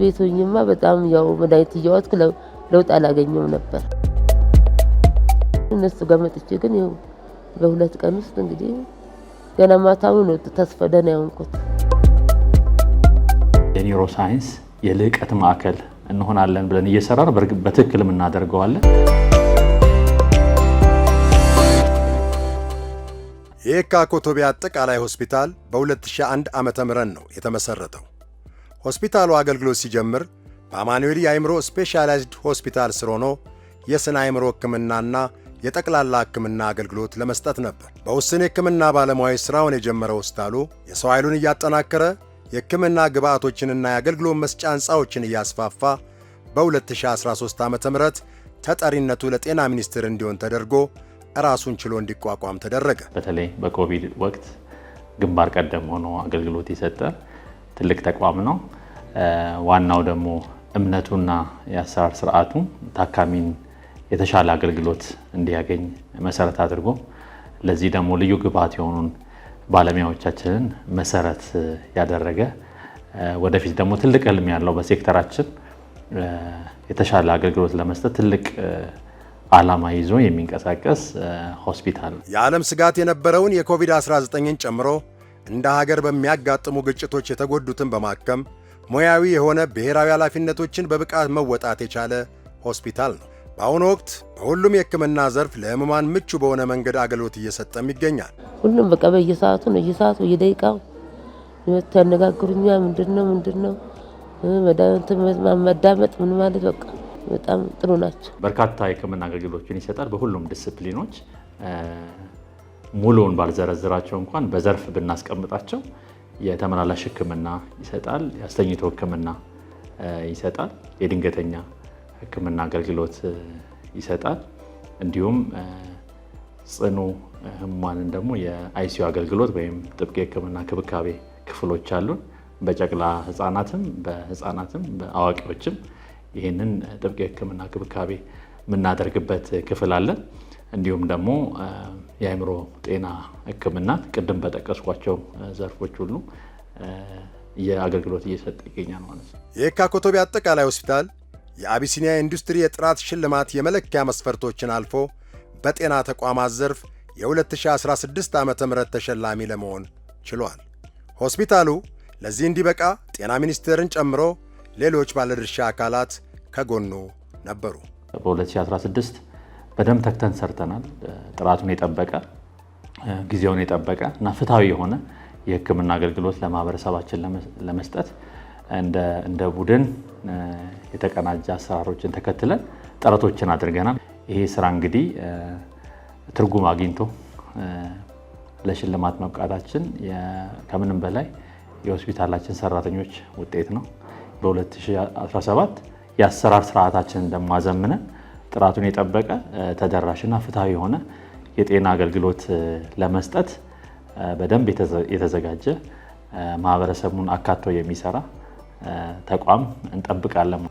ቤቱኝማ በጣም ያው መድኃኒት እየዋጥኩ ለውጥ አላገኘም ነበር። እነሱ ጋር መጥቼ ግን ያው በሁለት ቀን ውስጥ እንግዲህ ገና ማታው ነው ተስፋ ደህና የሆንኩት። የኒውሮ ሳይንስ የልዕቀት ማዕከል እንሆናለን ብለን እየሰራን በትክክልም እናደርገዋለን። የካ ኮቶቤ አጠቃላይ ሆስፒታል በ2001 ዓመተ ምህረት ነው የተመሰረተው። ሆስፒታሉ አገልግሎት ሲጀምር በአማኑኤል የአእምሮ ስፔሻላይዝድ ሆስፒታል ስር ሆኖ የስነ አእምሮ ሕክምናና የጠቅላላ ሕክምና አገልግሎት ለመስጠት ነበር። በውስን የሕክምና ባለሙያዎች ሥራውን የጀመረው ሆስፒታሉ የሰው ኃይሉን እያጠናከረ የሕክምና ግብዓቶችንና የአገልግሎት መስጫ ሕንፃዎችን እያስፋፋ በ2013 ዓመተ ምህረት ተጠሪነቱ ለጤና ሚኒስቴር እንዲሆን ተደርጎ ራሱን ችሎ እንዲቋቋም ተደረገ። በተለይ በኮቪድ ወቅት ግንባር ቀደም ሆኖ አገልግሎት የሰጠ ትልቅ ተቋም ነው። ዋናው ደግሞ እምነቱና የአሰራር ስርዓቱ ታካሚን የተሻለ አገልግሎት እንዲያገኝ መሰረት አድርጎ ለዚህ ደግሞ ልዩ ግብዓት የሆኑን ባለሙያዎቻችንን መሰረት ያደረገ ወደፊት ደግሞ ትልቅ ህልም ያለው በሴክተራችን የተሻለ አገልግሎት ለመስጠት ትልቅ ዓላማ ይዞ የሚንቀሳቀስ ሆስፒታል ነው። የዓለም ስጋት የነበረውን የኮቪድ-19ን ጨምሮ እንደ ሀገር በሚያጋጥሙ ግጭቶች የተጎዱትን በማከም ሙያዊ የሆነ ብሔራዊ ኃላፊነቶችን በብቃት መወጣት የቻለ ሆስፒታል ነው። በአሁኑ ወቅት በሁሉም የሕክምና ዘርፍ ለህሙማን ምቹ በሆነ መንገድ አገልግሎት እየሰጠም ይገኛል። ሁሉም በቃ በየሰዓቱ በየደቂቃው ያነጋግሩኛ ምንድነው መዳመጥ ምን ማለት በቃ በጣም ጥሩ ናቸው። በርካታ የሕክምና አገልግሎቶችን ይሰጣል። በሁሉም ዲሲፕሊኖች ሙሉውን ባልዘረዝራቸው እንኳን በዘርፍ ብናስቀምጣቸው የተመላላሽ ሕክምና ይሰጣል፣ የአስተኝቶ ሕክምና ይሰጣል፣ የድንገተኛ ሕክምና አገልግሎት ይሰጣል። እንዲሁም ጽኑ ህሙማንን ደግሞ የአይሲዩ አገልግሎት ወይም ጥብቅ የሕክምና ክብካቤ ክፍሎች አሉን። በጨቅላ ህፃናትም በአዋቂዎችም ይህንን ጥብቅ የሕክምና ክብካቤ የምናደርግበት ክፍል አለን። እንዲሁም ደግሞ የአእምሮ ጤና ሕክምና ቅድም በጠቀስኳቸው ዘርፎች ሁሉ የአገልግሎት እየሰጠ ይገኛል ማለት ነው። የካ ኮቶቤ አጠቃላይ ሆስፒታል የአቢሲኒያ ኢንዱስትሪ የጥራት ሽልማት የመለኪያ መስፈርቶችን አልፎ በጤና ተቋማት ዘርፍ የ2016 ዓ.ም ተሸላሚ ለመሆን ችሏል። ሆስፒታሉ ለዚህ እንዲበቃ ጤና ሚኒስቴርን ጨምሮ ሌሎች ባለድርሻ አካላት ከጎኑ ነበሩ። በ2016 በደንብ ተክተን ሰርተናል። ጥራቱን የጠበቀ ጊዜውን የጠበቀ እና ፍትሃዊ የሆነ የሕክምና አገልግሎት ለማህበረሰባችን ለመስጠት እንደ ቡድን የተቀናጀ አሰራሮችን ተከትለን ጥረቶችን አድርገናል። ይሄ ስራ እንግዲህ ትርጉም አግኝቶ ለሽልማት መብቃታችን ከምንም በላይ የሆስፒታላችን ሰራተኞች ውጤት ነው። በ2017 የአሰራር ስርዓታችንን እንደማዘምነን ጥራቱን የጠበቀ ተደራሽና ፍትሃዊ የሆነ የጤና አገልግሎት ለመስጠት በደንብ የተዘጋጀ ማህበረሰቡን አካቶ የሚሰራ ተቋም እንጠብቃለን።